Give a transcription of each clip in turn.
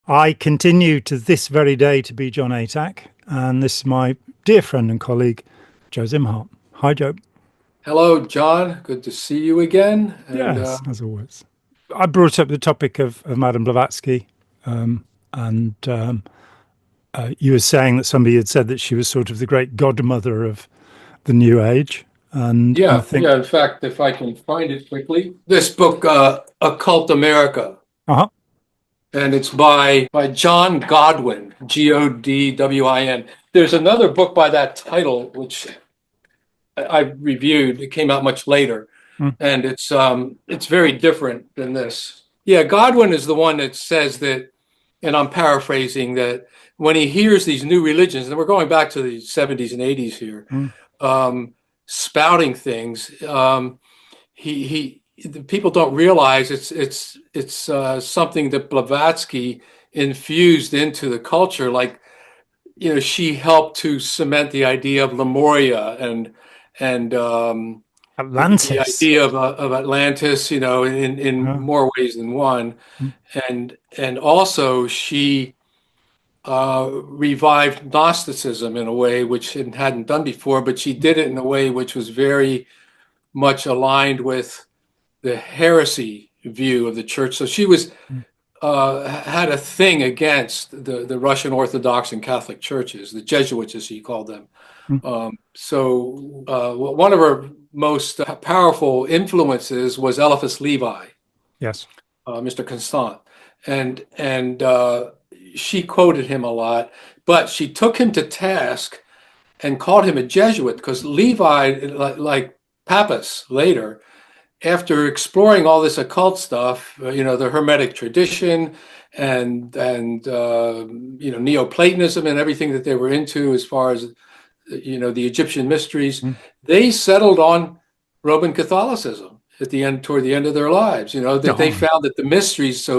I continue to this very day to be John Atack, and this is my dear friend and colleague, Joe Szimhart. Hi, Joe. Hello, John. Good to see you again. Yes, as always. I brought up the topic of Madame Blavatsky, and you were saying that somebody had said that she was sort of the great godmother of the New Age, and I yeah, think, yeah. In fact, if I can find it quickly, this book, Occult America, uh-huh, and it's by John Godwin, Godwin. There's another book by that title which I reviewed. It came out much later, mm, and it's very different than this. Yeah, Godwin is the one that says that, and I'm paraphrasing that when he hears these new religions, and we're going back to the 70s and 80s here, mm, spouting things. The people don't realize it's something that Blavatsky infused into the culture. Like, she helped to cement the idea of Lemuria and the Atlantis. idea of Atlantis, in Yeah, more ways than one. mm, And also she revived Gnosticism in a way which it hadn't done before, but she did it in a way which was very much aligned with the heresy view of the church. So she was mm, had a thing against the Russian Orthodox and Catholic churches, the Jesuits, as he called them. mm. One of her most powerful influences was Eliphas Levi, Yes. Mr. Constant, and she quoted him a lot, but she took him to task and called him a Jesuit because Levi, like Pappus later, after exploring all this occult stuff, the Hermetic tradition and Neoplatonism and everything that they were into as far as the Egyptian mysteries, Mm. they settled on Roman Catholicism toward the end of their lives. That they Oh, found that the mysteries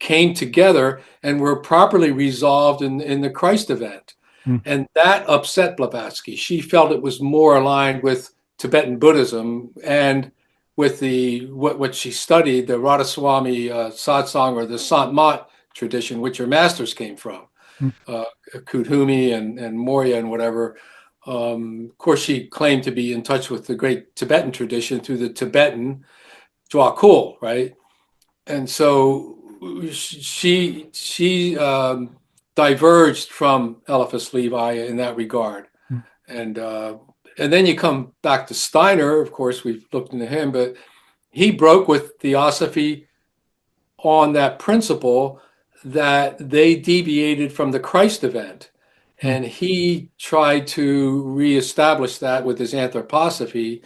came together and were properly resolved in the Christ event, mm, and that upset Blavatsky. She felt it was more aligned with Tibetan Buddhism and with what she studied, the Radhaswami satsang or the Sant Mat tradition, which her masters came from, mm. Kudhumi and Morya and whatever. Of course, she claimed to be in touch with the great Tibetan tradition through the Tibetan Dwa Kul, right? And so she diverged from Eliphas Levi in that regard, Mm. and uh, and then you come back to Steiner. Of course, we've looked into him, but he broke with Theosophy on that principle that they deviated from the Christ event. Mm. And he tried to reestablish that with his Anthroposophy,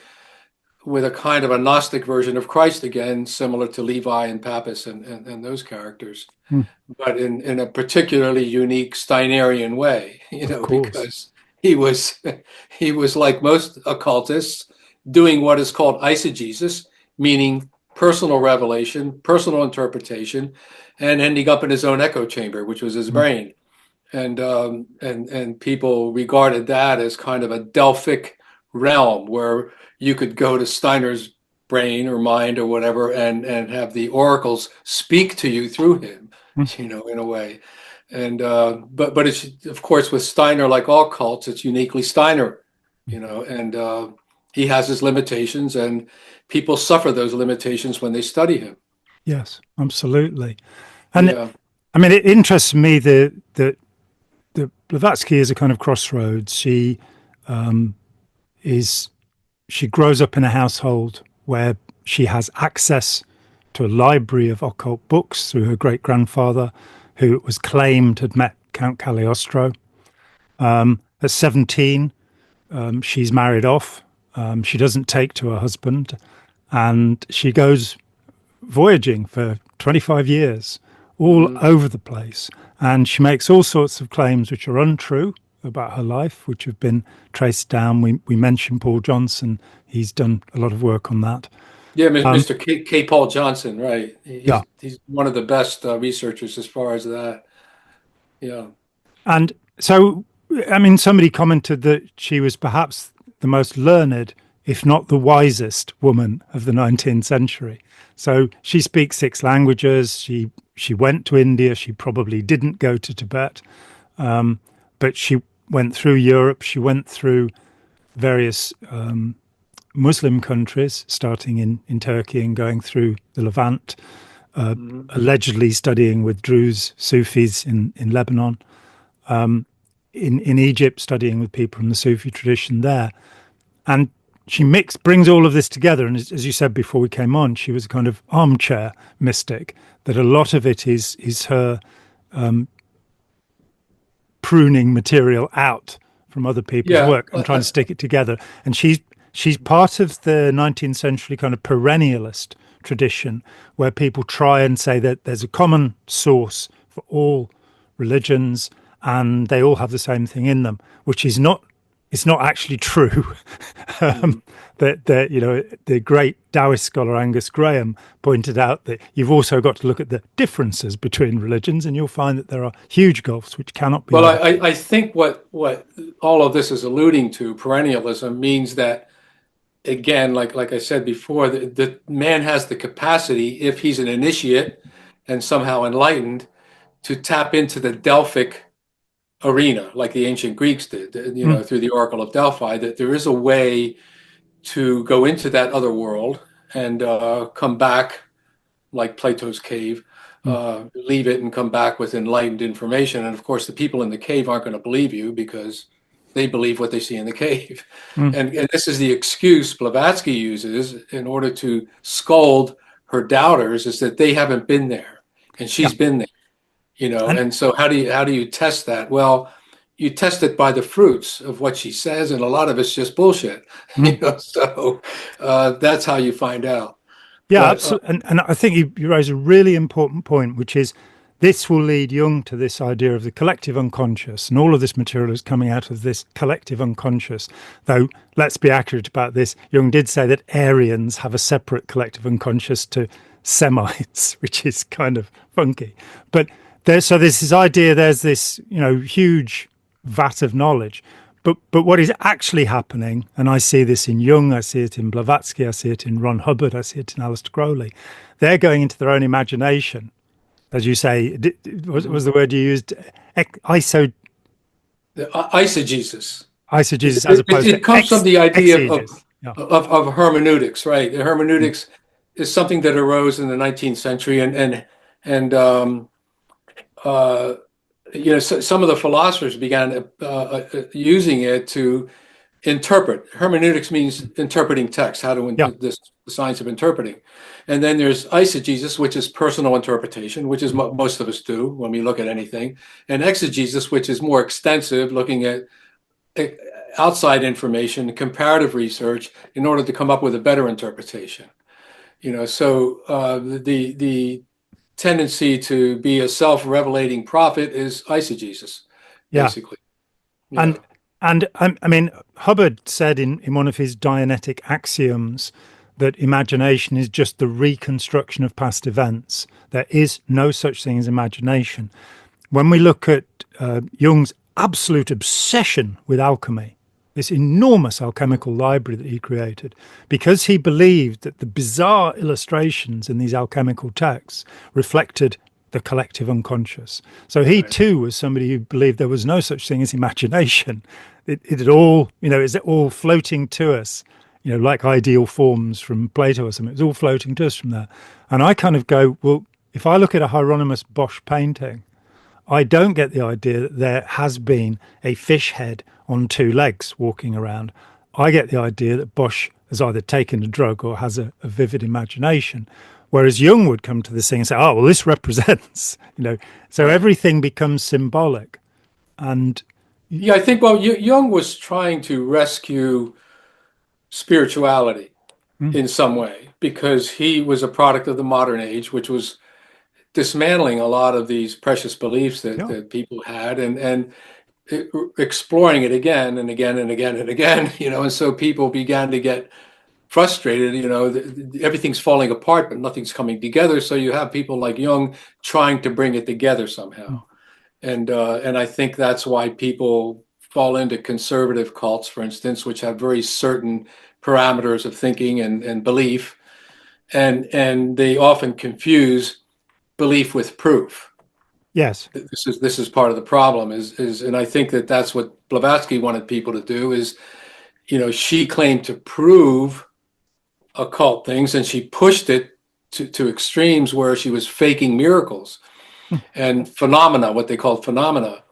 with a kind of a Gnostic version of Christ again, similar to Levi and Pappus and those characters, Mm. but in a particularly unique Steinerian way, Of course. because he was he was like most occultists, doing what is called eisegesis, meaning personal revelation, personal interpretation, and ending up in his own echo chamber, which was his Mm. brain. And people regarded that as kind of a Delphic realm where you could go to Steiner's brain or mind or whatever and have the oracles speak to you through him, Mm. in a way. And but it's, of course, with Steiner, like all cults, it's uniquely Steiner, and he has his limitations, and people suffer those limitations when they study him. Yes, absolutely. And Yeah. I mean, it interests me that Blavatsky is a kind of crossroads. Um, is she grows up in a household where she has access to a library of occult books through her great grandfather, who it was claimed had met Count Cagliostro. At 17, she's married off. She doesn't take to her husband, and she goes voyaging for 25 years, all Mhm. over the place. And she makes all sorts of claims which are untrue about her life, which have been traced down. We mentioned Paul Johnson. He's done a lot of work on that. Yeah, Um, Mr. K. Paul Johnson, right? yeah. He's one of the best researchers as far as that. Yeah. And so, I mean, somebody commented that she was perhaps the most learned if not the wisest woman of the 19th century. So she speaks 6 languages. She went to India. She probably didn't go to Tibet, but she went through Europe. She went through various Muslim countries, starting in Turkey and going through the Levant, allegedly studying with Druze Sufis in Lebanon, in Egypt, studying with people from the Sufi tradition there. And she brings all of this together. And as you said before we came on, she was a kind of armchair mystic, that a lot of it is her pruning material out from other people's work and trying to stick it together. And she's part of the 19th century kind of perennialist tradition, where people try and say that there's a common source for all religions and they all have the same thing in them, which is not, it's not actually true. That you know, the great Taoist scholar Angus Graham pointed out that you've also got to look at the differences between religions, and you'll find that there are huge gulfs which cannot be. Well, I think what all of this is alluding to, perennialism, means that, again, like I said before, the man has the capacity, if he's an initiate and somehow enlightened, to tap into the Delphic arena, like the ancient Greeks did, you know, through the Oracle of Delphi, that there is a way to go into that other world and come back, like Plato's cave, leave it and come back with enlightened information. And of course, the people in the cave aren't going to believe you because they believe what they see in the cave. And this is the excuse Blavatsky uses in order to scold her doubters, is that they haven't been there and she's been there. You know, and so how do you test that? Well, you test it by the fruits of what she says, and a lot of it's just bullshit. You know, so that's how you find out. Yeah, But, absolutely. And I think you raise a really important point, which is this will lead Jung to this idea of the collective unconscious, and all of this material is coming out of this collective unconscious. Though, let's be accurate about this, Jung did say that Aryans have a separate collective unconscious to Semites, which is kind of funky. But there's this idea, there's this, you know, huge vat of knowledge. But what is actually happening, and I see this in Jung, I see it in Blavatsky, I see it in Ron Hubbard, I see it in Aleister Crowley, they're going into their own imagination. As you say, was the word you used? Eisegesis. Eisegesis, as opposed to it comes from the idea exegesis. of hermeneutics, right? The hermeneutics is something that arose in the 19th century, and you know, so some of the philosophers began using it to interpret. Hermeneutics means interpreting text, how to the science of interpreting. And then there's eisegesis, which is personal interpretation, which is what most of us do when we look at anything, and exegesis, which is more extensive, looking at outside information, comparative research, in order to come up with a better interpretation. You know, so the tendency to be a self-revelating prophet is eisegesis, basically. Yeah. And I mean, Hubbard said in one of his Dianetic axioms that imagination is just the reconstruction of past events. There is no such thing as imagination. When we look at Jung's absolute obsession with alchemy, this enormous alchemical library that he created, because he believed that the bizarre illustrations in these alchemical texts reflected the collective unconscious. So he too was somebody who believed there was no such thing as imagination. It all, you know, is it all floating to us, you know, like ideal forms from Plato or something. It's all floating to us from there. And I kind of go, well, if I look at a Hieronymus Bosch painting, I don't get the idea that there has been a fish head on 2 legs walking around. I get the idea that Bosch has either taken a drug or has a vivid imagination. Whereas Jung would come to this thing and say, oh, well, this represents, you know, so everything becomes symbolic. And yeah, I think, well, Jung was trying to rescue spirituality in some way, because he was a product of the modern age, which was dismantling a lot of these precious beliefs that people had, and exploring it again and again and again and again, you know, and so people began to get frustrated, you know, everything's falling apart, but nothing's coming together. So you have people like Jung trying to bring it together somehow. And I think that's why people fall into conservative cults, for instance, which have very certain parameters of thinking and belief, and they often confuse belief with proof. Yes. This is part of the problem is and I think that's what Blavatsky wanted people to do is, she claimed to prove occult things, and she pushed it to extremes where she was faking miracles and phenomena, what they called phenomena,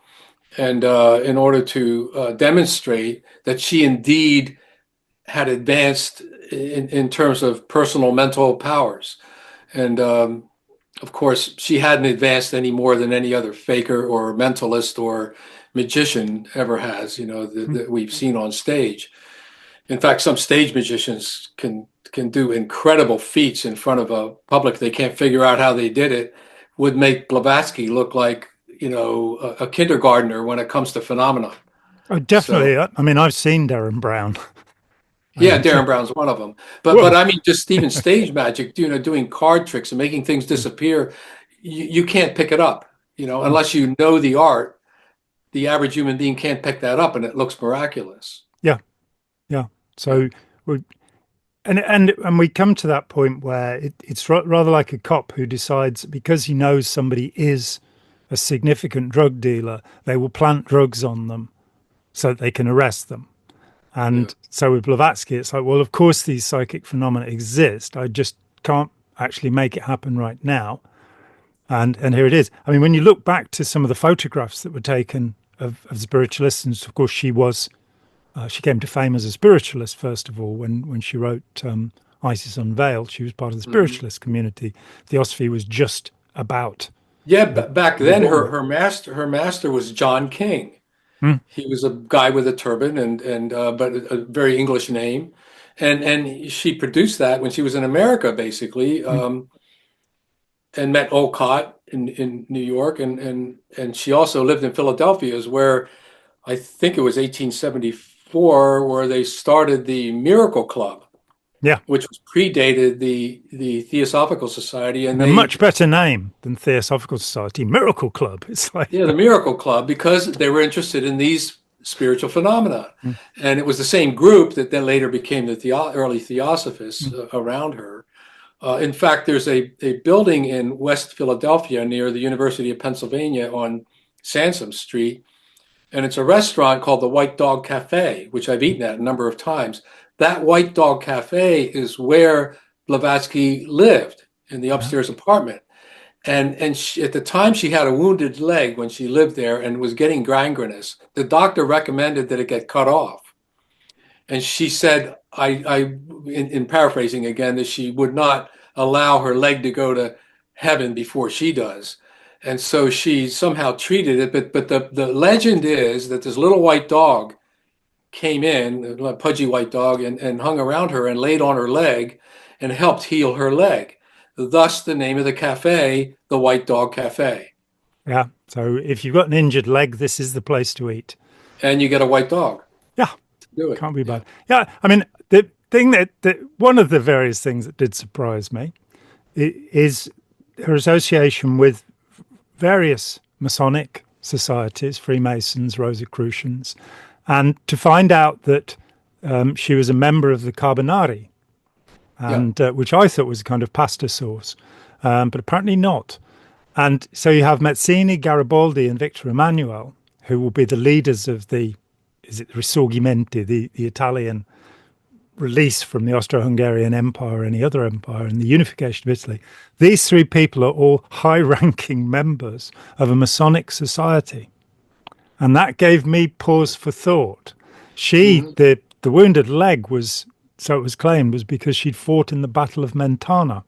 and in order to demonstrate that she indeed had advanced in terms of personal mental powers. And of course, she hadn't advanced any more than any other faker or mentalist or magician ever has, that we've seen on stage. In fact, some stage magicians can do incredible feats in front of a public they can't figure out how they did it, would make Blavatsky look like, a kindergartner when it comes to phenomena. Oh, definitely. So, I mean, I've seen Darren Brown. yeah, Darren Brown's one of them. But I mean, just even stage magic, doing card tricks and making things disappear, you can't pick it up, unless you know the art. The average human being can't pick that up, and it looks miraculous. Yeah, yeah. So, and we come to that point where it's rather like a cop who decides because he knows somebody is a significant drug dealer, they will plant drugs on them so that they can arrest them. And so with Blavatsky, it's like, well, of course these psychic phenomena exist. I just can't actually make it happen right now. And here it is. I mean, when you look back to some of the photographs that were taken of spiritualists, and of course she came to fame as a spiritualist, first of all, when she wrote Isis Unveiled. She was part of the spiritualist community. Theosophy was just about. Yeah, back then her master was John King. He was a guy with a turban and but a very English name, and she produced that when she was in America, basically, and met Olcott in New York, and she also lived in Philadelphia, where I think it was 1874 where they started the Miracle Club. Yeah, which was predated the Theosophical Society, and a much better name than Theosophical Society, Miracle Club. It's like the Miracle Club, because they were interested in these spiritual phenomena, and it was the same group that then later became the early Theosophists around her. In fact, there's a building in West Philadelphia near the University of Pennsylvania on Sansom Street, and it's a restaurant called the White Dog Cafe, which I've eaten at a number of times. That White Dog Cafe is where Blavatsky lived, in the upstairs apartment. And she, at the time, she had a wounded leg when she lived there and was getting gangrenous. The doctor recommended that it get cut off. And she said, in paraphrasing again, that she would not allow her leg to go to heaven before she does. And so she somehow treated it. But the legend is that this little white dog came in, a pudgy white dog, and hung around her and laid on her leg and helped heal her leg. Thus the name of the cafe, the White Dog Cafe. Yeah. So if you've got an injured leg, this is the place to eat. And you get a white dog. Yeah. Do it. Can't be bad. Yeah. I mean, the thing that one of the various things that did surprise me is her association with various Masonic societies, Freemasons, Rosicrucians, and to find out that she was a member of the Carbonari, and which I thought was a kind of pasta sauce, but apparently not. And so you have Mazzini, Garibaldi, and Victor Emmanuel, who will be the leaders of the Risorgimenti, the Italian release from the Austro-Hungarian Empire or any other empire, and the unification of Italy. These three people are all high-ranking members of a Masonic society. And that gave me pause for thought. The wounded leg was, so it was claimed, was because she'd fought in the Battle of Mentana.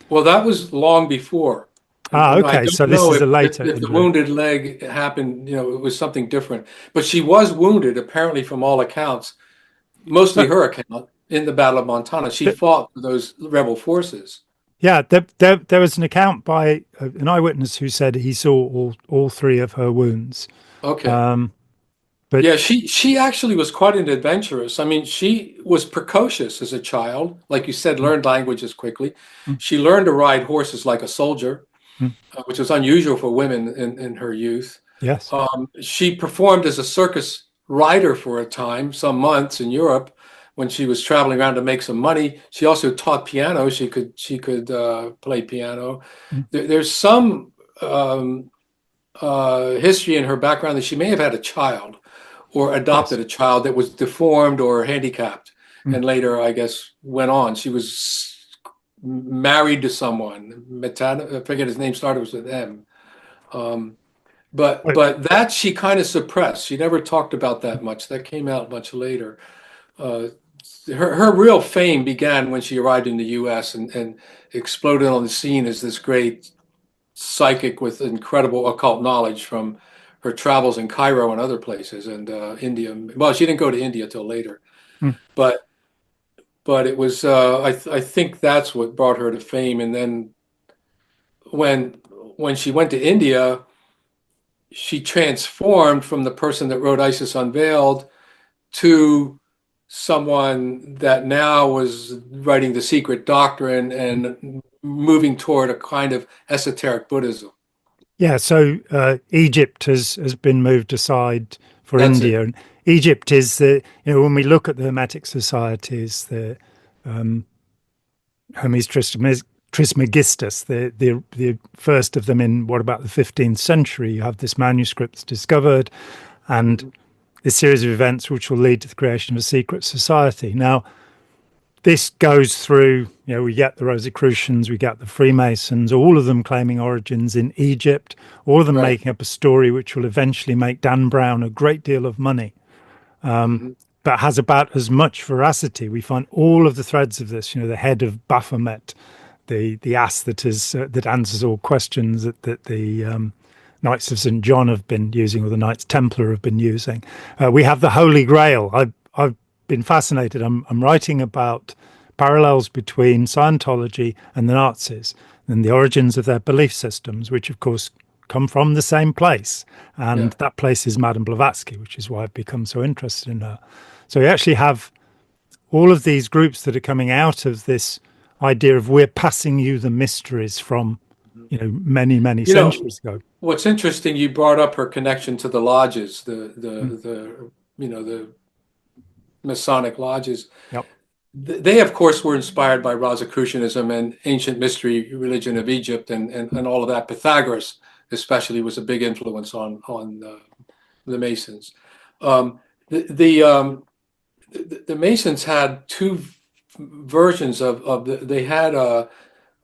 Well, that was long before. Okay. So this is a later. If the wounded leg happened, it was something different. But she was wounded, apparently, from all accounts, mostly her account, in the Battle of Mentana. She fought for those rebel forces. Yeah, there was an account by an eyewitness who said he saw all three of her wounds. Okay. But yeah, she actually was quite an adventurous. I mean, she was precocious as a child, like you said, learned languages quickly. She learned to ride horses like a soldier, which was unusual for women in her youth. Yes. She performed as a circus rider for a time, some months in Europe, when she was traveling around to make some money. She also taught piano. She could play piano. There's some history in her background that she may have had a child or adopted a child that was deformed or handicapped, and later, I guess, went on. She was married to someone. I forget his name, started with M. But that she kind of suppressed. She never talked about that much. That came out much later. Her real fame began when she arrived in the U.S. and exploded on the scene as this great psychic with incredible occult knowledge from her travels in Cairo and other places, and India. Well, she didn't go to India till later, but it was I think that's what brought her to fame. And then when she went to India, she transformed from the person that wrote Isis Unveiled to someone that now was writing the Secret Doctrine and moving toward a kind of esoteric Buddhism. Yeah, so Egypt has been moved aside for That's India. And Egypt is the, when we look at the Hermetic societies, the Hermes Trismegistus, the first of them in what about the 15th century. You have this manuscript discovered and this series of events which will lead to the creation of a secret society. Now, this goes through, we get the Rosicrucians, we get the Freemasons, all of them claiming origins in Egypt, all of them making up a story which will eventually make Dan Brown a great deal of money, but has about as much veracity. We find all of the threads of this, the head of Baphomet, the ass that answers all questions that the Knights of St. John have been using, or the Knights Templar have been using. We have the Holy Grail. I've been fascinated. I'm writing about parallels between Scientology and the Nazis and the origins of their belief systems, which of course come from the same place. And that place is Madame Blavatsky, which is why I've become so interested in her. So we actually have all of these groups that are coming out of this idea of we're passing you the mysteries from, many centuries ago. What's interesting, you brought up her connection to the lodges, the Masonic lodges. Yep. They, of course, were inspired by Rosicrucianism and ancient mystery religion of Egypt and all of that. Pythagoras, especially, was a big influence on the Masons. The Masons had two versions they had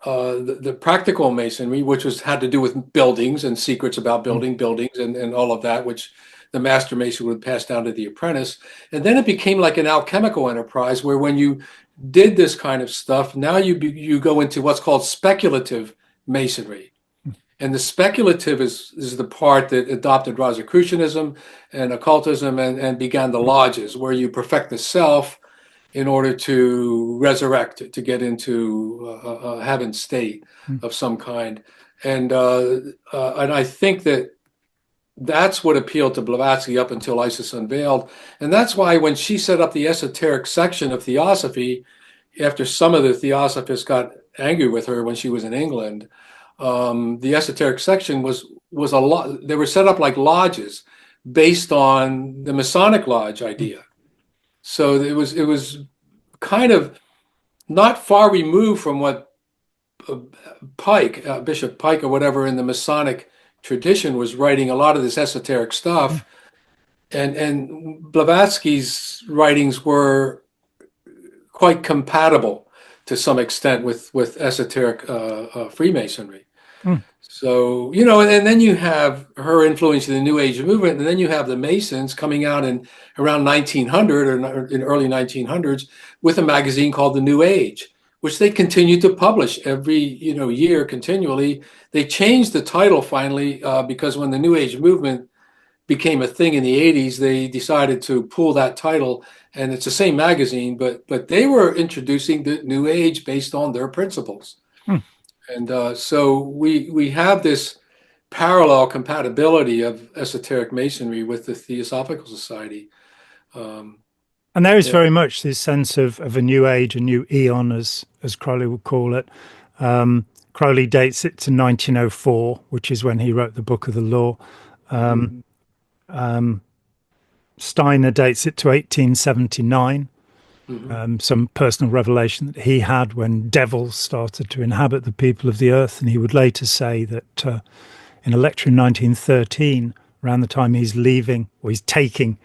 the practical Masonry, which had to do with buildings and secrets about buildings and all of that, which the master mason would pass down to the apprentice. And then it became like an alchemical enterprise where when you did this kind of stuff, now you go into what's called speculative masonry. And the speculative is the part that adopted Rosicrucianism and occultism and began the lodges, where you perfect the self in order to resurrect, to get into a heaven state of some kind. And I think that's what appealed to Blavatsky up until Isis Unveiled. And that's why when she set up the esoteric section of Theosophy, after some of the Theosophists got angry with her when she was in England, the esoteric section was a lot. They were set up like lodges based on the Masonic lodge idea. So it was kind of not far removed from what Pike, Bishop Pike or whatever in the Masonic tradition was writing a lot of this esoteric stuff. And Blavatsky's writings were quite compatible to some extent with esoteric Freemasonry. So, and then you have her influence in the New Age movement, and then you have the Masons coming out in around 1900 or in early 1900s with a magazine called The New Age, which they continued to publish every year continually. They changed the title finally because when the New Age movement became a thing in the 80s, they decided to pull that title, and it's the same magazine, but they were introducing the New Age based on their principles. And so we have this parallel compatibility of esoteric Masonry with the Theosophical Society. And there is very much this sense of a new age, a new eon, as Crowley would call it. Crowley dates it to 1904, which is when he wrote the Book of the Law. Steiner dates it to 1879. some personal revelation that he had when devils started to inhabit the people of the earth. And he would later say that in a lecture in 1913, around the time he's leaving, or he's taking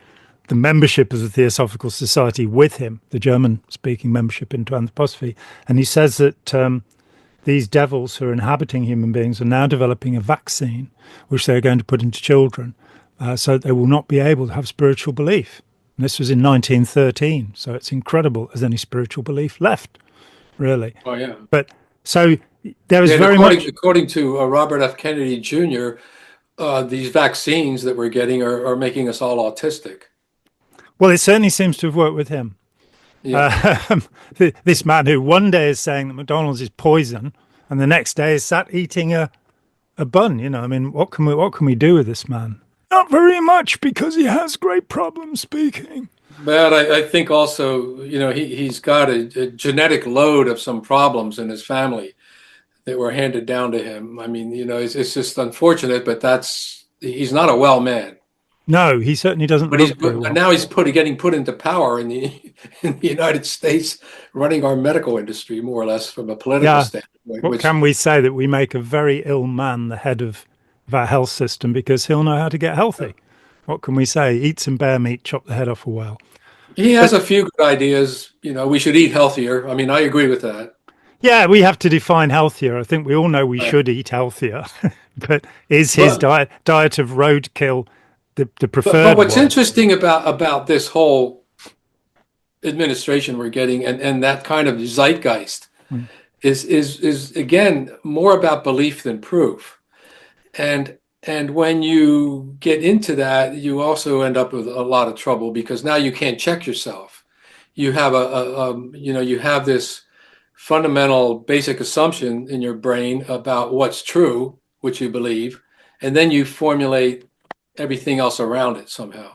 the membership of the Theosophical Society with him, the German-speaking membership into Anthroposophy, and he says that these devils who are inhabiting human beings are now developing a vaccine which they're going to put into children so that they will not be able to have spiritual belief. And this was in 1913, so it's incredible there's any spiritual belief left, really. Oh, yeah. But so there was according to Robert F. Kennedy Jr., these vaccines that we're getting are making us all autistic. Well, it certainly seems to have worked with him. Yeah. This man who one day is saying that McDonald's is poison, and the next day is sat eating a bun. I mean, what can we do with this man? Not very much, because he has great problems speaking. But I think also, he's got a genetic load of some problems in his family that were handed down to him. I mean, it's just unfortunate, but he's not a well man. No, he certainly doesn't. But now he's getting put into power in the United States, running our medical industry more or less from a political standpoint. What can we say? That we make a very ill man the head of our health system, because he'll know how to get healthy. What can we say? Eat some bear meat, chop the head off a whale. He has a few good ideas. We should eat healthier. I mean, I agree with that. Yeah, we have to define healthier. I think we all know we should eat healthier, but is his diet of roadkill the preferred? But what's interesting about this whole administration we're getting, and that kind of zeitgeist, is again more about belief than proof. And when you get into that, you also end up with a lot of trouble, because now you can't check yourself. You have you have this fundamental basic assumption in your brain about what's true, which you believe, and then you formulate everything else around it somehow.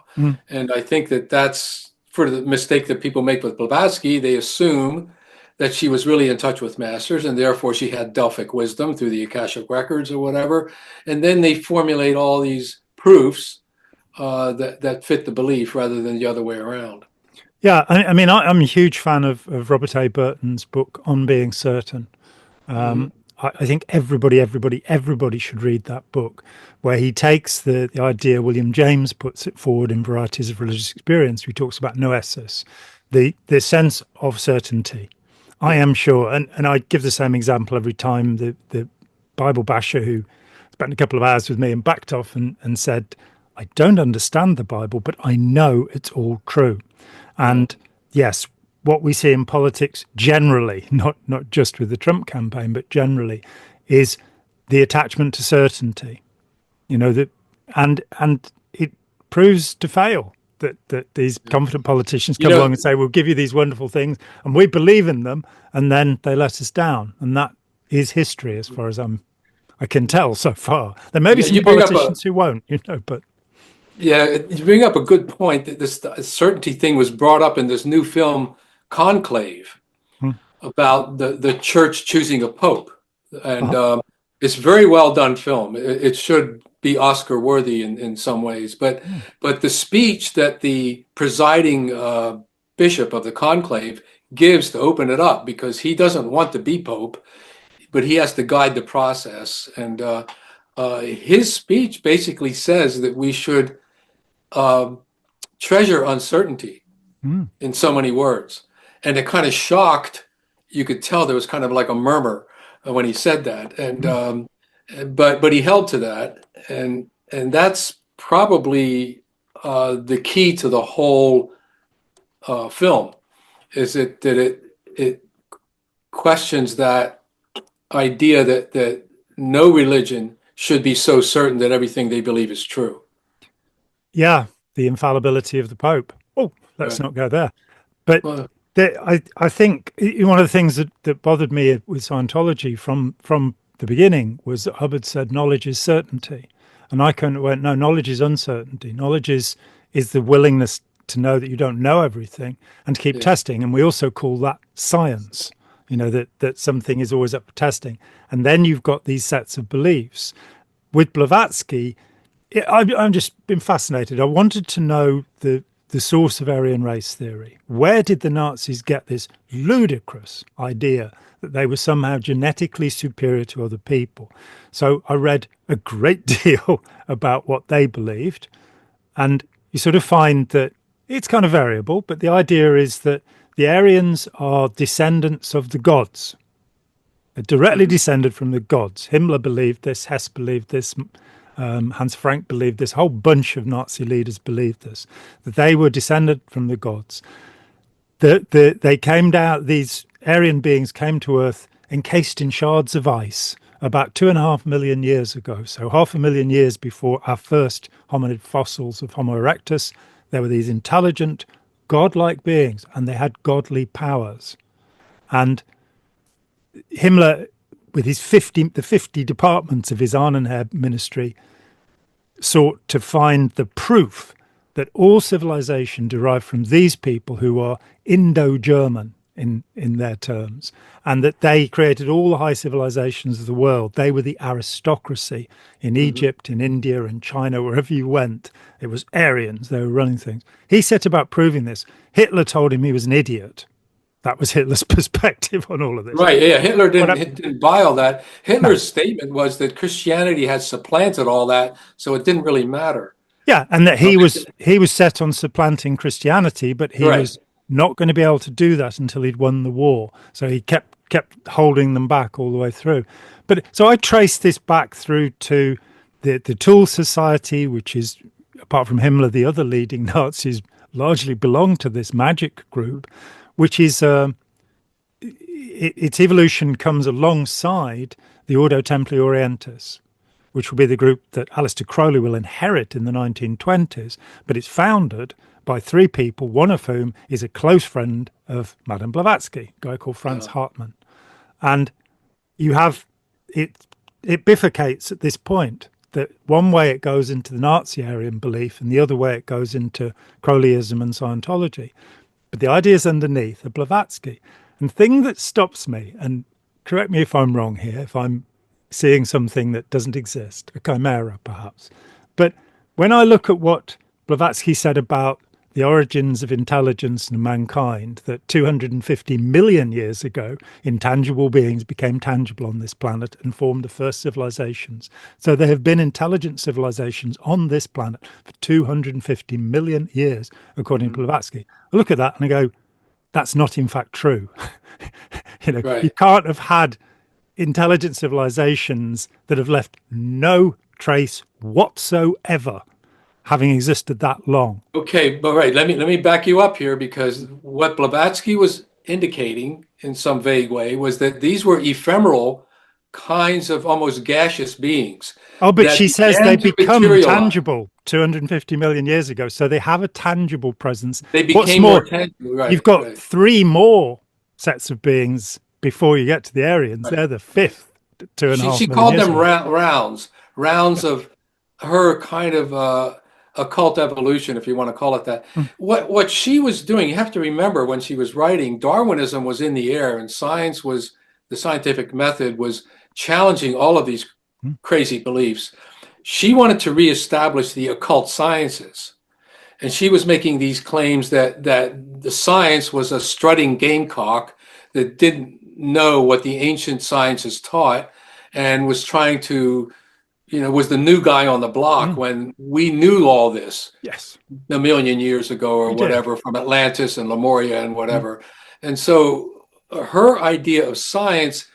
And I think that's for the mistake that people make with Blavatsky. They assume that she was really in touch with masters, and therefore she had Delphic wisdom through the Akashic records or whatever. And then they formulate all these proofs that fit the belief rather than the other way around. Yeah, I mean, I'm a huge fan of Robert A. Burton's book On Being Certain. I think everybody should read that book, where he takes the idea, William James puts it forward in Varieties of Religious Experience. He talks about noesis, the sense of certainty. I am sure, and I give the same example every time. The Bible basher who spent a couple of hours with me and backed off and said, I don't understand the Bible, but I know it's all true. And yes, what we see in politics generally, not just with the Trump campaign, but generally, is the attachment to certainty. And it proves to fail. That these confident politicians come along and say, we'll give you these wonderful things, and we believe in them, and then they let us down. And that is history, as far as I can tell so far. There may be some politicians who won't, but... Yeah, you bring up a good point, that this certainty thing was brought up in this new film, Conclave, about the church choosing a pope. And it's a very well done film. It should be Oscar worthy in some ways, but the speech that the presiding bishop of the conclave gives to open it up, because he doesn't want to be pope, but he has to guide the process. And his speech basically says that we should treasure uncertainty in so many words. And it kind of shocked. You could tell there was kind of like a murmur when he said that. And but he held to that, and that's probably the key to the whole film, is that it questions that idea that no religion should be so certain that everything they believe is true. Yeah, the infallibility of the Pope. Oh, let's not go there. But I think one of the things that bothered me with Scientology from the beginning was that Hubbard said knowledge is certainty. And I went, no, knowledge is uncertainty. Knowledge is the willingness to know that you don't know everything and to keep testing. And we also call that science, that something is always up for testing. And then you've got these sets of beliefs. With Blavatsky, I've just been fascinated. I wanted to know the the source of Aryan race theory. Where did the Nazis get this ludicrous idea that they were somehow genetically superior to other people? So I read a great deal about what they believed, and you sort of find that it's kind of variable, but the idea is that the Aryans are descendants of the gods. They're directly descended from the gods. Himmler believed this, Hess believed this, Hans Frank believed this, a whole bunch of Nazi leaders believed this, that they were descended from the gods. They came down, these Aryan beings came to Earth encased in shards of ice about 2.5 million years ago. So 500,000 years before our first hominid fossils of Homo erectus, there were these intelligent, godlike beings, and they had godly powers. And Himmler, with his 50 departments of his Ahnenherr ministry, sought to find the proof that all civilization derived from these people who are Indo-German in their terms, and that they created all the high civilizations of the world. They were the aristocracy in Egypt, in India, in China, wherever you went. It was Aryans, they were running things. He set about proving this. Hitler told him he was an idiot. That was Hitler's perspective on all of this. Right, yeah, Hitler didn't buy all that. Hitler's statement was that Christianity had supplanted all that, so it didn't really matter. Yeah, and that he was set on supplanting Christianity, but he was not going to be able to do that until he'd won the war. So he kept holding them back all the way through. But so I traced this back through to the Tool Society, which is, apart from Himmler, the other leading Nazis largely belong to this magic group, which is its evolution comes alongside the Ordo Templi Orientis, which will be the group that Aleister Crowley will inherit in the 1920s. But it's founded by 3 people, one of whom is a close friend of Madame Blavatsky, a guy called Franz Hartmann. And you have, it bifurcates at this point, that one way it goes into the Nazi Aryan belief and the other way it goes into Crowleyism and Scientology. But the ideas underneath are Blavatsky. And the thing that stops me, and correct me if I'm wrong here, if I'm seeing something that doesn't exist, a chimera perhaps, but when I look at what Blavatsky said about the origins of intelligence and mankind, that 250 million years ago, intangible beings became tangible on this planet and formed the first civilizations. So there have been intelligent civilizations on this planet for 250 million years, according to Blavatsky. I look at that and I go, that's not in fact true. You can't have had intelligent civilizations that have left no trace whatsoever having existed that long. Okay, but let me back you up here, because what Blavatsky was indicating in some vague way was that these were ephemeral kinds of almost gaseous beings. Oh, but she says they become tangible 250 million years ago, so they have a tangible presence. They became more tangible. Right, you've got 3 more sets of beings before you get to the Aryans. They're the 5th 2.5 She called them rounds of her kind of occult evolution, if you want to call it that. What she was doing, you have to remember, when she was writing, Darwinism was in the air, and the scientific method was challenging all of these crazy beliefs. She wanted to reestablish the occult sciences, and she was making these claims that the science was a strutting gamecock that didn't know what the ancient sciences taught, and was trying to, was the new guy on the block when we knew all this a million years ago or whatever, from Atlantis and Lemuria and whatever. And so her idea of science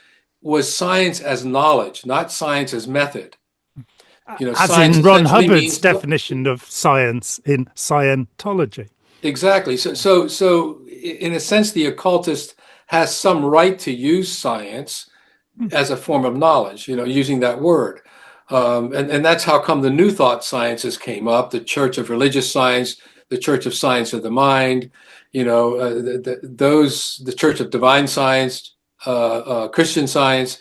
was science as knowledge, not science as method. As in Ron Hubbard's definition of science in Scientology. Exactly. So in a sense, the occultist has some right to use science as a form of knowledge, using that word. And that's how come the New Thought sciences came up, the Church of Religious Science, the Church of Science of the Mind, the Church of Divine Science, Christian Science.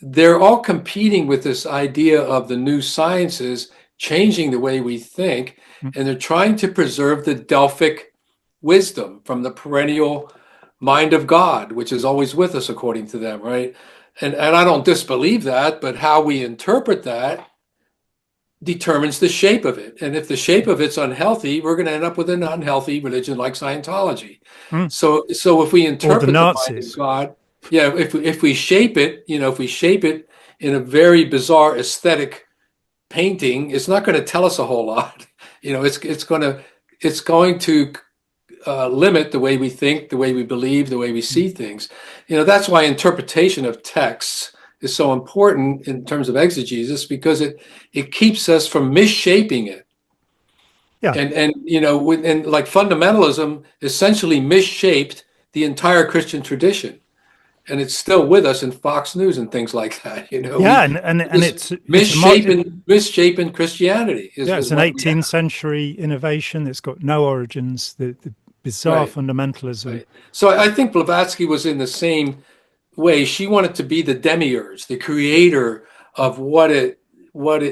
They're all competing with this idea of the new sciences changing the way we think, and they're trying to preserve the Delphic wisdom from the perennial mind of God, which is always with us, according to them, right? And I don't disbelieve that, but how we interpret that determines the shape of it. And if the shape of it's unhealthy, we're going to end up with an unhealthy religion like Scientology. Mm. So if we interpret the mind of Nazis. God, yeah, if we shape it, if we shape it in a very bizarre aesthetic painting, it's not going to tell us a whole lot. It's going to limit the way we think, the way we believe, the way we see things. That's why interpretation of texts is so important in terms of exegesis, because it keeps us from misshaping it. Yeah. And like fundamentalism essentially misshaped the entire Christian tradition. And it's still with us in Fox News and things like that. Yeah, and it's misshapen Christianity. It's an 18th century innovation. It's got no origins. The bizarre fundamentalism. Right. So I think Blavatsky was in the same way. She wanted to be the demiurge, the creator of what it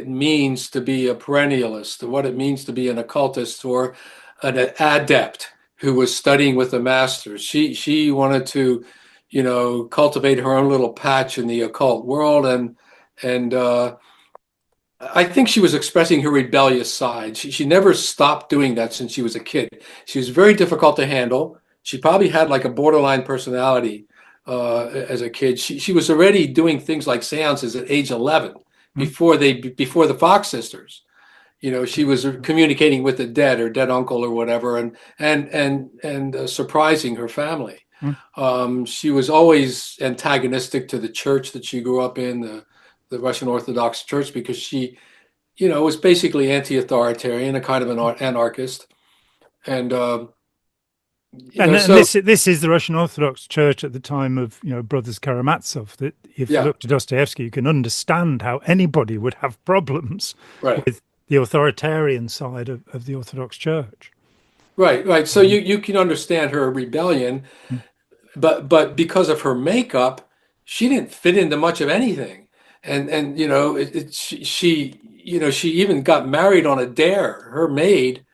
means to be a perennialist, what it means to be an occultist or an adept who was studying with the masters. She wanted to, cultivate her own little patch in the occult world, and I think she was expressing her rebellious side. She never stopped doing that since she was a kid. She was very difficult to handle. She probably had like a borderline personality as a kid. She was already doing things like seances at age 11 before the Fox sisters. She was communicating with the dead, her dead uncle or whatever, and surprising her family. She was always antagonistic to the church that she grew up in, the Russian Orthodox Church, because she, was basically anti-authoritarian, a kind of an anarchist. And this is the Russian Orthodox Church at the time of, Brothers Karamazov, that if you look to Dostoevsky, you can understand how anybody would have problems with the authoritarian side of the Orthodox Church. Right. So you can understand her rebellion, but because of her makeup, she didn't fit into much of anything. And she even got married on a dare. Her maid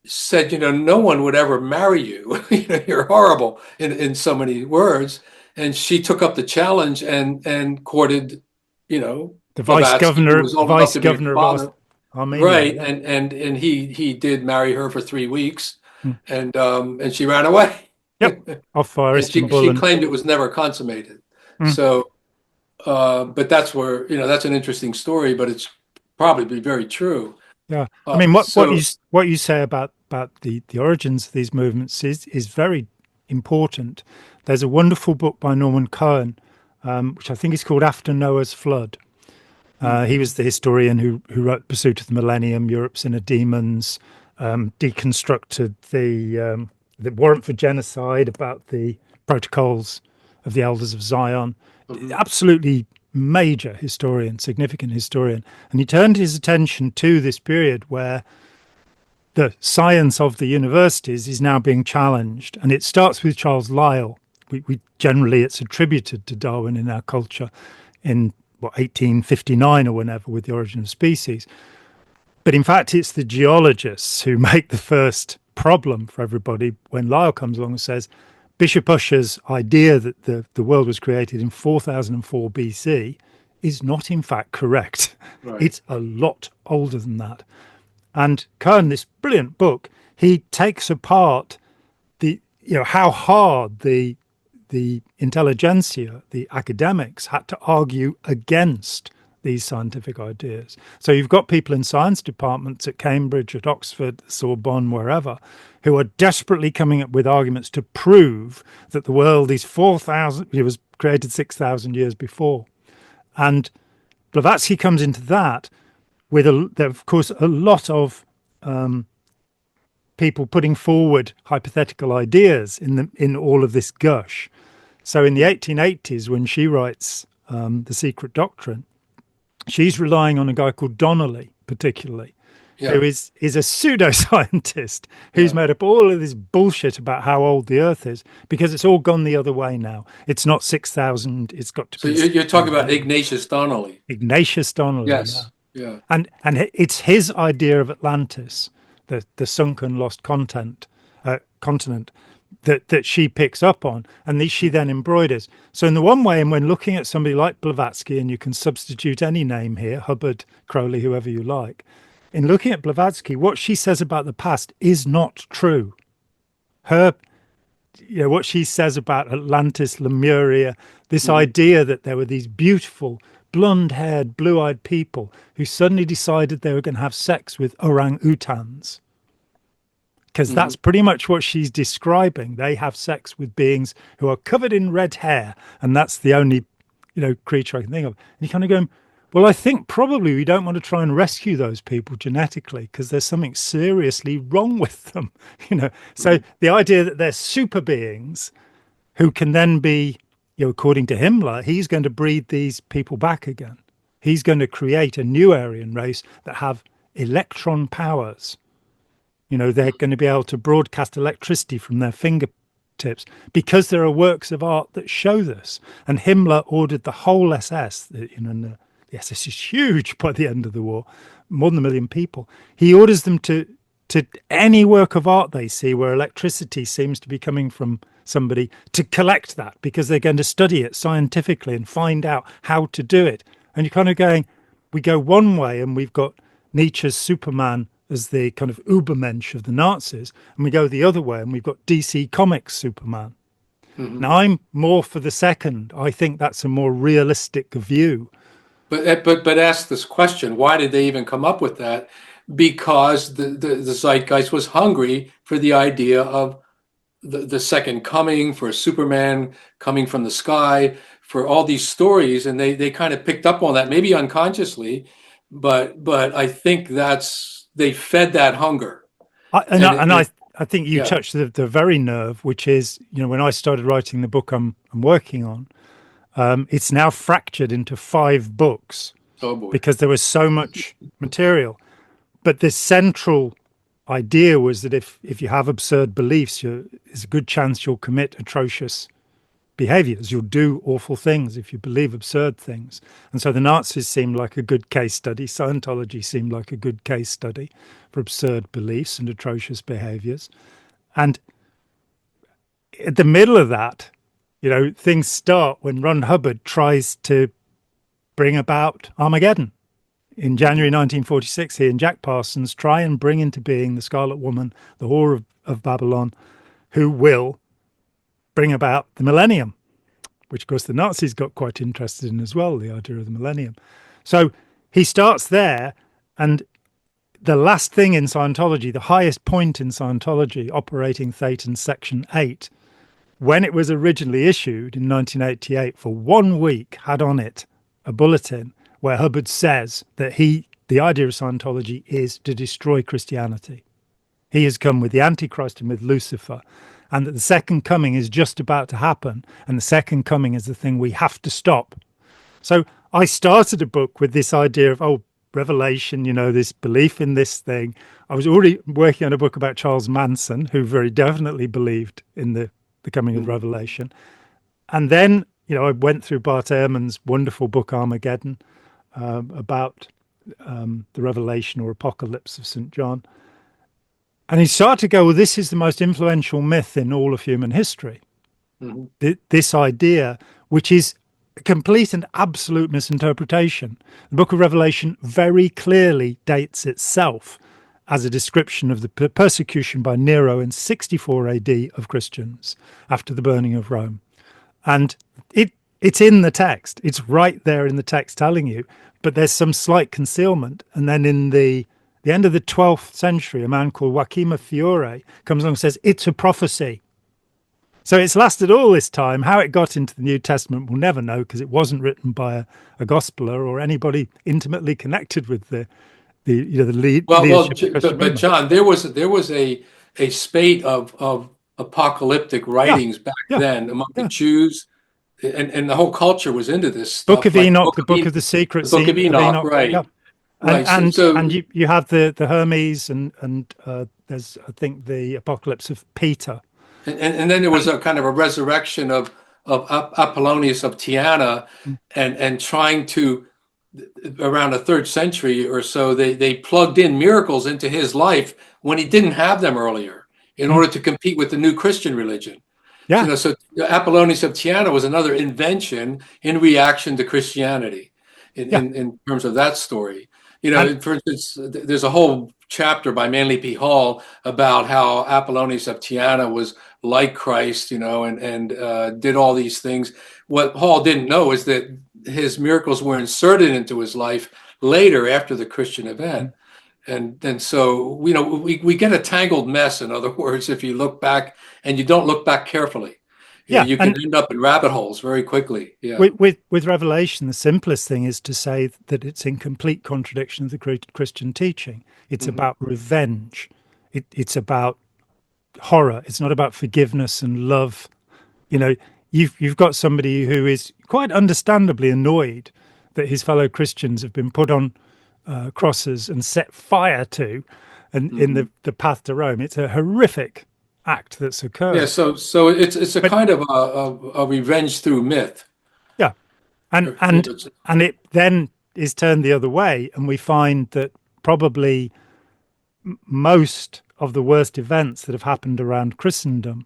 said, no one would ever marry you. You're horrible in so many words. And she took up the challenge and courted, the vice governor of Armenia. Right. And he did marry her for 3 weeks, and she ran away. Yep. Off fire. She claimed it was never consummated. So, but that's where, that's an interesting story, but it's probably very true. Yeah. I mean, what you say about the origins of these movements is very important. There's a wonderful book by Norman Cohen, which I think is called After Noah's Flood. He was the historian who wrote Pursuit of the Millennium, Europe's Inner Demons, deconstructed the warrant for genocide, about the protocols of the Elders of Zion. Absolutely major historian, significant historian. And he turned his attention to this period where the science of the universities is now being challenged. And it starts with Charles Lyell. We generally, it's attributed to Darwin in our culture in 1859 or whenever, with The Origin of Species. But in fact, it's the geologists who make the first problem for everybody when Lyell comes along and says, Bishop Ussher's idea that the world was created in 4004 BC is not in fact correct. Right. It's a lot older than that. And Cohen, this brilliant book, he takes apart how hard the intelligentsia, the academics, had to argue against these scientific ideas. So you've got people in science departments at Cambridge, at Oxford, Sorbonne, wherever, who are desperately coming up with arguments to prove that the world is 4,000, it was created 6,000 years before. And Blavatsky comes into that with, of course, a lot of people putting forward hypothetical ideas in all of this gush. So in the 1880s, when she writes The Secret Doctrine, she's relying on a guy called Donnelly, particularly, who is a pseudoscientist who's made up all of this bullshit about how old the Earth is, because it's all gone the other way now. It's not 6,000. It's got to be. So you're talking about Ignatius Donnelly. Ignatius Donnelly. Yes. Yeah. And it's his idea of Atlantis, the sunken lost continent, that she picks up on, and she then embroiders. So in the one way, and when looking at somebody like Blavatsky, and you can substitute any name here, Hubbard, Crowley, whoever you like, in looking at Blavatsky, what she says about the past is not true. Her, what she says about Atlantis, Lemuria, this idea that there were these beautiful, blonde-haired, blue-eyed people who suddenly decided they were going to have sex with orang-utans. Because that's pretty much what she's describing. They have sex with beings who are covered in red hair, and that's the only, creature I can think of. And you kind of go, well, I think probably we don't want to try and rescue those people genetically because there's something seriously wrong with them, So the idea that they're super beings who can then be, according to Himmler, he's going to breed these people back again. He's going to create a new Aryan race that have electron powers. They're going to be able to broadcast electricity from their fingertips because there are works of art that show this. And Himmler ordered the whole SS, and the SS is huge by the end of the war, more than 1 million people. He orders them to any work of art they see where electricity seems to be coming from somebody to collect that because they're going to study it scientifically and find out how to do it. And you're kind of going, we go one way and we've got Nietzsche's Superman as the kind of Ubermensch of the Nazis, and we go the other way and we've got DC Comics Superman. Now, I'm more for the second. I think that's a more realistic view. But ask this question, why did they even come up with that? Because the zeitgeist was hungry for the idea of the second coming, for Superman coming from the sky, for all these stories, and they kind of picked up on that, maybe unconsciously, but I think they fed that hunger. I think you touched the very nerve, which is, when I started writing the book I'm working on, it's now fractured into 5 books because there was so much material. But the central idea was that if you have absurd beliefs, there's a good chance you'll commit atrocious behaviors. You'll do awful things if you believe absurd things. And so the Nazis seemed like a good case study. Scientology seemed like a good case study for absurd beliefs and atrocious behaviors. And at the middle of that, things start when Ron Hubbard tries to bring about Armageddon. In January 1946, he and Jack Parsons try and bring into being the Scarlet Woman, the whore of Babylon, who will bring about the millennium, which of course the Nazis got quite interested in as well, the idea of the millennium. So he starts there, and the last thing in Scientology, the highest point in Scientology, Operating Thetan Section 8, when it was originally issued in 1988, for 1 week had on it a bulletin where Hubbard says that the idea of Scientology is to destroy Christianity. He has come with the Antichrist and with Lucifer, and that the second coming is just about to happen, and the second coming is the thing we have to stop. So I started a book with this idea of, revelation, this belief in this thing. I was already working on a book about Charles Manson, who very definitely believed in the coming of revelation. And then, I went through Bart Ehrman's wonderful book, Armageddon, about the revelation or apocalypse of St. John. And he started to go, well, this is the most influential myth in all of human history. This idea, which is a complete and absolute misinterpretation. The Book of Revelation very clearly dates itself as a description of the persecution by Nero in 64 AD of Christians after the burning of Rome. And it's in the text. It's right there in the text telling you, but there's some slight concealment. And then in the end of the 12th century, a man called Joachim Fiore comes along and says, it's a prophecy. So it's lasted all this time. How it got into the New Testament we'll never know, because it wasn't written by a gospeler or anybody intimately connected with the leadership. But John, there was a spate of apocalyptic writings back then among the Jews, and the whole culture was into this stuff. Book of Enoch, the Book of the Secrets, the Book of Enoch, right? Yeah. And you have the Hermes and there's, I think, the Apocalypse of Peter, and then there was a kind of a resurrection of Apollonius of Tyana, and trying to, around the 3rd century or so, they plugged in miracles into his life when he didn't have them earlier. in order to compete with the new Christian religion. Yeah. So Apollonius of Tyana was another invention in reaction to Christianity in terms of that story. For instance, there's a whole chapter by Manly P. Hall about how Apollonius of Tyana was like Christ, and did all these things. What Hall didn't know is that his miracles were inserted into his life later after the Christian event. And so, we get a tangled mess, in other words, if you look back and you don't look back carefully. You can end up in rabbit holes very quickly. Yeah. With Revelation, the simplest thing is to say that it's in complete contradiction of the Christian teaching. It's about revenge. It's about horror. It's not about forgiveness and love. You've got somebody who is quite understandably annoyed that his fellow Christians have been put on crosses and set fire to, and in the path to Rome. It's a horrific act that's occurred. Yeah, so it's a kind of a revenge through myth. Yeah, and it then is turned the other way, and we find that probably most of the worst events that have happened around Christendom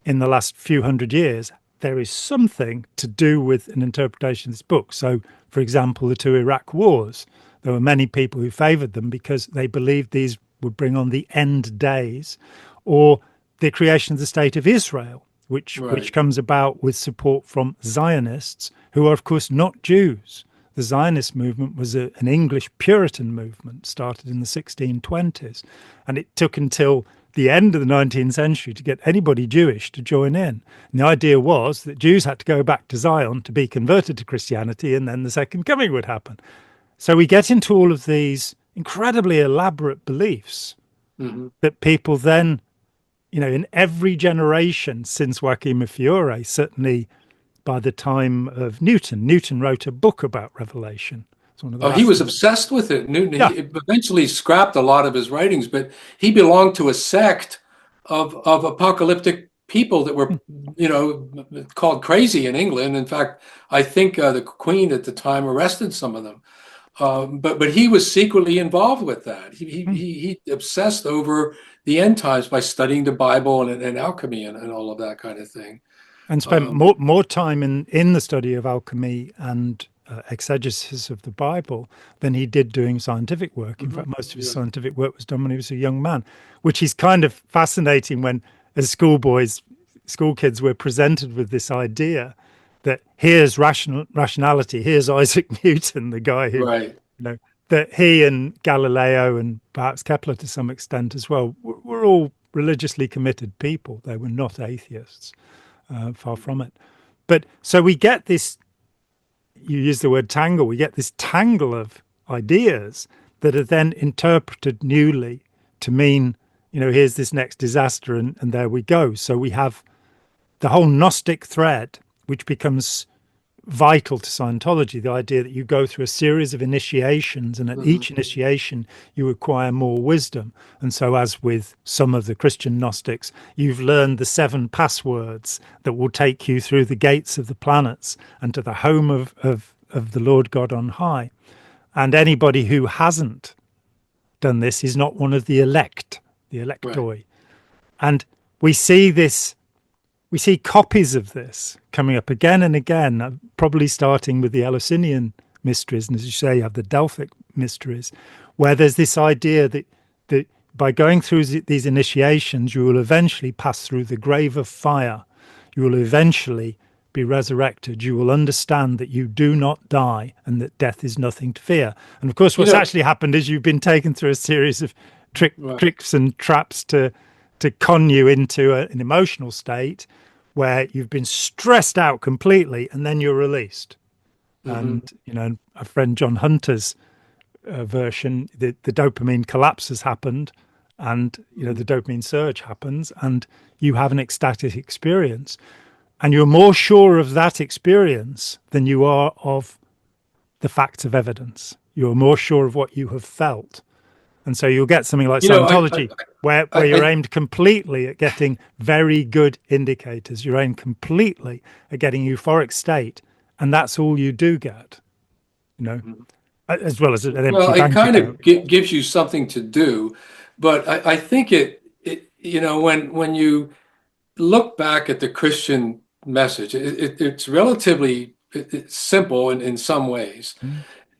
in the last few hundred years, there is something to do with an interpretation of this book. So, for example, the two Iraq wars, there were many people who favoured them because they believed these would bring on the end days, or the creation of the State of Israel, which comes about with support from Zionists, who are, of course, not Jews. The Zionist movement was an English Puritan movement started in the 1620s, and it took until the end of the 19th century to get anybody Jewish to join in. And the idea was that Jews had to go back to Zion to be converted to Christianity, and then the second coming would happen. So we get into all of these incredibly elaborate beliefs that people then, in every generation since Joachim of Fiore, certainly by the time of Newton wrote a book about Revelation. He was obsessed with it. Newton he eventually scrapped a lot of his writings, but he belonged to a sect of apocalyptic people that were, called crazy in England. In fact, I think the Queen at the time arrested some of them. But he was secretly involved with that. He obsessed over the end times by studying the Bible and alchemy and all of that kind of thing. And spent more time in the study of alchemy and exegesis of the Bible than he did doing scientific work. In fact, most of his scientific work was done when he was a young man, which is kind of fascinating when, as school kids, we're presented with this idea that here's rationality, here's Isaac Newton, the guy who, that he and Galileo and perhaps Kepler to some extent as well, were all religiously committed people. They were not atheists, far from it. But so we get this, you use the word tangle, we get this tangle of ideas that are then interpreted newly to mean, here's this next disaster and there we go. So we have the whole Gnostic thread, which becomes vital to Scientology, the idea that you go through a series of initiations, and at each initiation you acquire more wisdom. And so, as with some of the Christian Gnostics, you've learned the 7 passwords that will take you through the gates of the planets and to the home of the Lord God on high. And anybody who hasn't done this is not one of the elect, the electoi. Right. And we see this. We see copies of this coming up again and again, probably starting with the Eleusinian mysteries. And as you say, you have the Delphic mysteries, where there's this idea that by going through these initiations, you will eventually pass through the grave of fire. You will eventually be resurrected. You will understand that you do not die and that death is nothing to fear. And of course, what's actually happened is you've been taken through a series of tricks and traps to con you into an emotional state where you've been stressed out completely and then you're released. And, a friend John Hunter's version, the dopamine collapse has happened and, the dopamine surge happens and you have an ecstatic experience. And you're more sure of that experience than you are of the facts of evidence. You're more sure of what you have felt. And so you'll get something like Scientology, where you're aimed completely at getting very good indicators. You're aimed completely at getting euphoric state, and that's all you do get, as well as an empty bank account. It kind of gives you something to do, but I think it when you look back at the Christian message, it's relatively it's simple in some ways, Mm.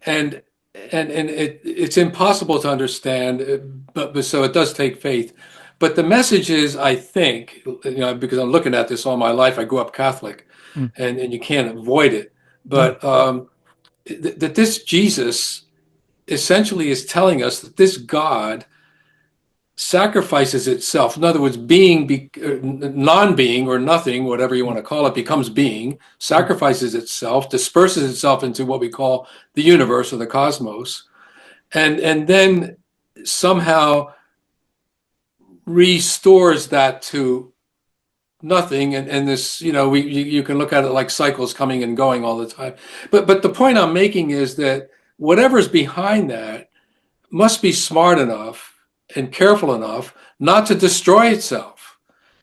and it's impossible to understand, but so it does take faith. But the message is, I think, because I'm looking at this all my life, I grew up Catholic, Mm. and you can't avoid it. No. But that this Jesus essentially is telling us that this God sacrifices itself. In other words, non-being or nothing, whatever you want to call it, becomes being, Mm. sacrifices itself, disperses itself into what we call the universe or the cosmos, and then somehow restores that to nothing. And this, you can look at it like cycles coming and going all the time. But the point I'm making is that whatever's behind that must be smart enough and careful enough not to destroy itself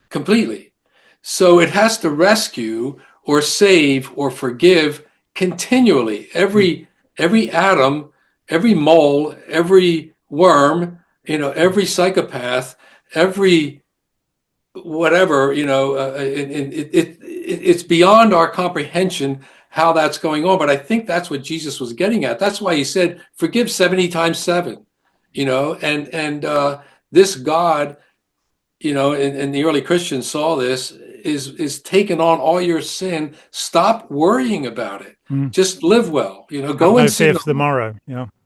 completely. So it has to rescue or save or forgive continually. Mm. Every atom, every mole, every worm, every psychopath, every whatever, it's beyond our comprehension how that's going on. But I think that's what Jesus was getting at. That's why he said, forgive 70 times seven, and this God, and the early Christians saw this, is taking on all your sin. Stop worrying about it. Mm. Just live well, Have go no and fear sin for the no more. morrow.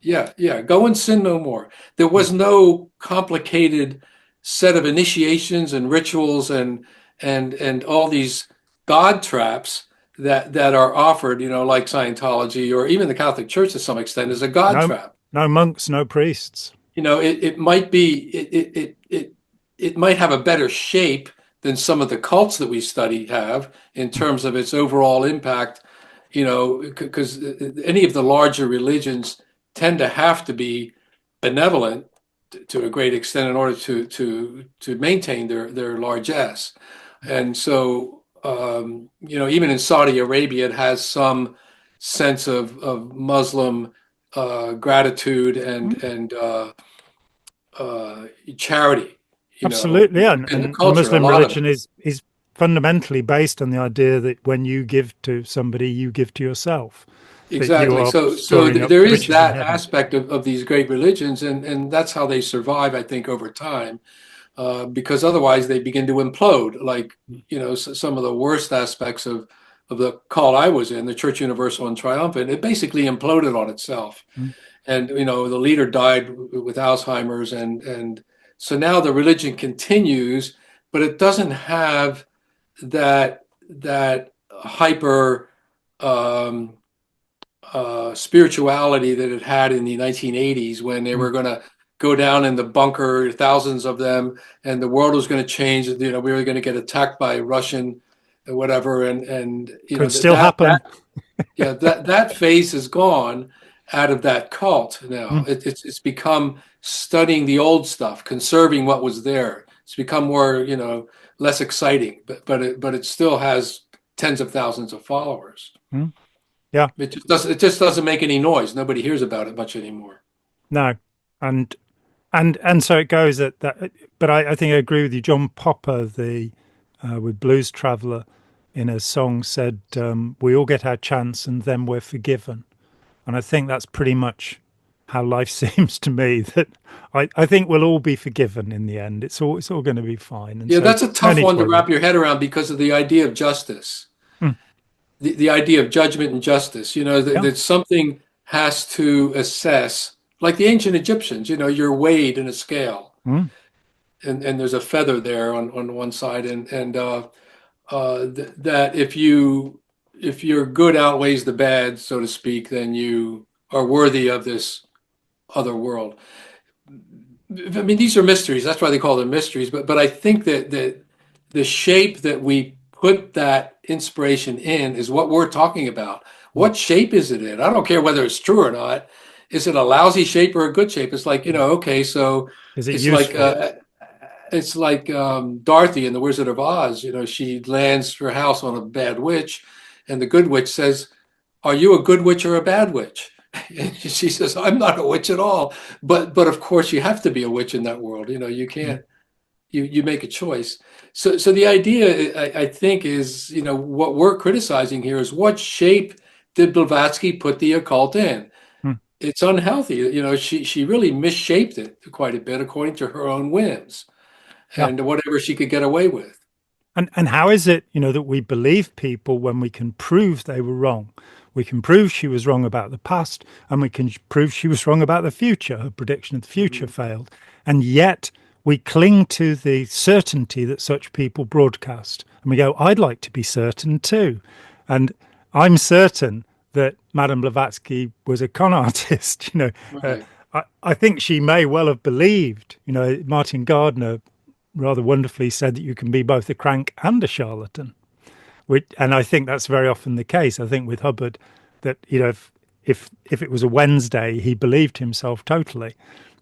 Yeah. Yeah, go and sin no more. There was no complicated set of initiations and rituals and all these God traps that are offered, like Scientology or even the Catholic Church to some extent is a God No, trap. no monks, no priests. It might be it might have a better shape than some of the cults that we study have in terms of its overall impact, because any of the larger religions tend to have to be benevolent to a great extent in order to maintain their largesse. And so, even in Saudi Arabia, it has some sense of Muslim gratitude Mm. and charity, Absolutely, yeah. in the And culture, a Muslim lot of it. religion is fundamentally based on the idea that when you give to somebody, you give to yourself, that you Exactly. are So storing up there is riches in that heaven. aspect of these great religions, and that's how they survive, I think, over time, because otherwise they begin to implode. Like, some of the worst aspects of the cult I was in, the Church Universal and Triumphant, it basically imploded on itself. Mm. And the leader died with Alzheimer's, and so now the religion continues, but it doesn't have that hyper um, spirituality that it had in the 1980s when they Mm. were going to go down in the bunker, thousands of them, and the world was going to change. We were going to get attacked by Russian, whatever, and Could still that happen. yeah, that phase is gone out of that cult now. Mm. It's become studying the old stuff, conserving what was there. It's become more, less exciting, but it still has tens of thousands of followers. Mm. Yeah. It just doesn't make any noise. Nobody hears about it much anymore. No. And and so it goes that. But I think I agree with you. John Popper, the with Blues Traveller, in a song said, "We all get our chance, and then we're forgiven." And I think that's pretty much how life seems to me. That I think we'll all be forgiven in the end. It's all going to be fine. And Yeah, so that's a no tough need to one to worry about wrap your head around because of the idea of justice, it. Mm. the idea of judgment and justice. Yeah. That something has to assess, like the ancient Egyptians. You're weighed in a scale, Mm. and there's a feather there on one side, and that if your good outweighs the bad, so to speak, then you are worthy of this other world. I mean, these are mysteries. That's why they call them mysteries. But I think that the shape that we put that inspiration in is what we're talking about. Mm. What shape is it in? I don't care whether it's true or not. Is it a lousy shape or a good shape? It's like, okay, so Is it it's like useful? Dorothy in The Wizard of Oz. She lands her house on a bad witch, and the good witch says, "Are you a good witch or a bad witch?" And she says, "I'm not a witch at all." But of course, you have to be a witch in that world. You Mm. can't. you make a choice. So the idea, I think, is, what we're criticizing here is what shape did Blavatsky put the occult in? Hmm. It's unhealthy. She really misshaped it quite a bit according to her own whims and whatever she could get away with. And how is it, that we believe people when we can prove they were wrong? We can prove she was wrong about the past, and we can prove she was wrong about the future. Her prediction of the future failed. And yet we cling to the certainty that such people broadcast. And we go, I'd like to be certain too. And I'm certain that Madame Blavatsky was a con artist. Right. I think she may well have believed, Martin Gardner rather wonderfully said that you can be both a crank and a charlatan. And I think that's very often the case. I think with Hubbard that, if it was a Wednesday, he believed himself totally.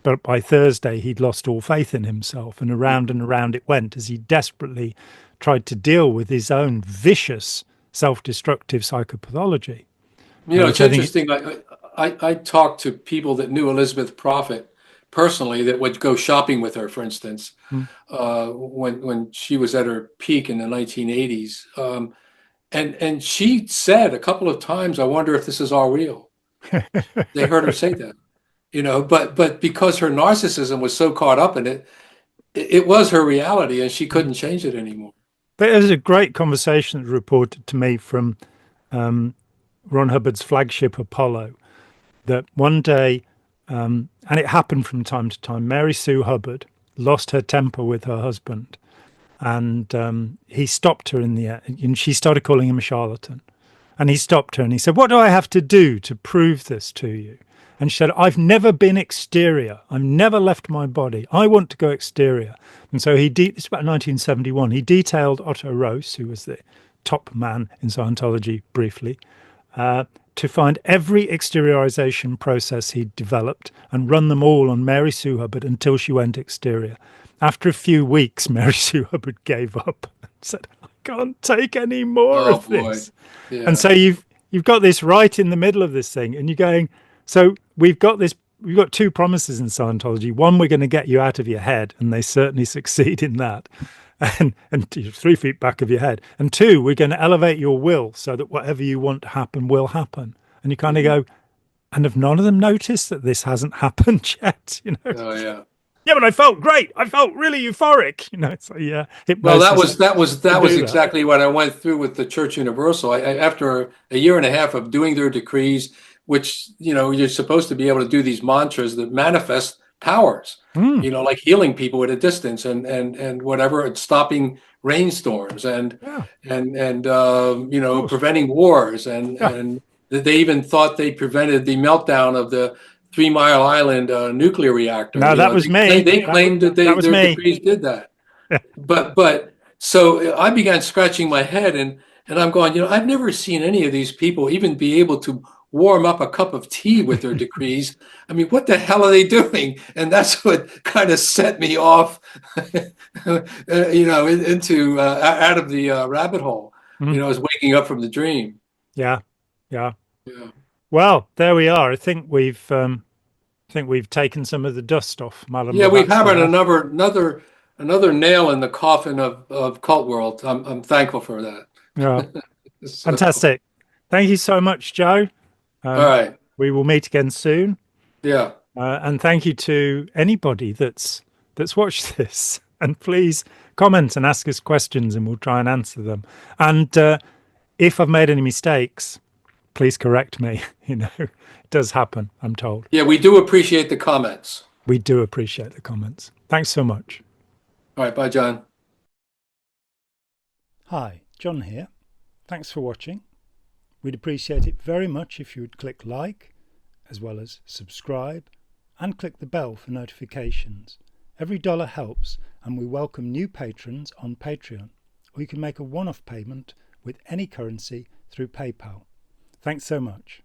But by Thursday, he'd lost all faith in himself. And around it went as he desperately tried to deal with his own vicious, self-destructive psychopathology. It's interesting. I talked to people that knew Elizabeth Prophet personally that would go shopping with her, for instance, when she was at her peak in the 1980s. And she said a couple of times, I wonder if this is all real. They heard her say that, but because her narcissism was so caught up in it, it was her reality and she couldn't change it anymore. But there's a great conversation that reported to me from Ron Hubbard's flagship Apollo, that one day, and it happened from time to time, Mary Sue Hubbard lost her temper with her husband, and he stopped her in the end, and she started calling him a charlatan. And he stopped her and he said, "What do I have to do to prove this to you?" And she said, "I've never been exterior. I've never left my body. I want to go exterior." And so it's about 1971, he detailed Otto Roos, who was the top man in Scientology briefly, to find every exteriorization process he'd developed and run them all on Mary Sue Hubbard until she went exterior. After a few weeks, Mary Sue Hubbard gave up and said, "I can't take any more of this." Yeah. And so you've got this right in the middle of this thing, and you're going, so we've got two promises in Scientology. One, we're going to get you out of your head, and they certainly succeed in that. And 3 feet back of your head. And two, we're going to elevate your will so that whatever you want to happen will happen. And you kind of go, and have none of them noticed that this hasn't happened yet? Oh yeah. Yeah, but I felt great. I felt really euphoric. So yeah. Well, that was exactly what I went through with the Church Universal. After a year and a half of doing their decrees, which you're supposed to be able to do these mantras that manifest powers, like healing people at a distance and whatever, and stopping rainstorms and preventing wars and they even thought they prevented the meltdown of the 3 Mile Island nuclear reactor. No, that was me. They claimed that their decrees did that. But so I began scratching my head and I'm going, I've never seen any of these people even be able to warm up a cup of tea with their decrees. I mean, what the hell are they doing? And that's what kind of set me off, into out of the rabbit hole. I was waking up from the dream. Yeah. Well, there we are. I think we've taken some of the dust off, Madam. Yeah, we've hammered another nail in the coffin of cult world. I'm thankful for that. Yeah, fantastic. Thank you so much, Joe. All right. We will meet again soon. Yeah. And thank you to anybody that's watched this. And please comment and ask us questions, and we'll try and answer them. And if I've made any mistakes, please correct me. It does happen, I'm told. Yeah, we do appreciate the comments. We do appreciate the comments. Thanks so much. All right, bye, John. Hi, John here. Thanks for watching. We'd appreciate it very much if you would click like, as well as subscribe, and click the bell for notifications. Every dollar helps, and we welcome new patrons on Patreon, or you can make a one-off payment with any currency through PayPal. Thanks so much.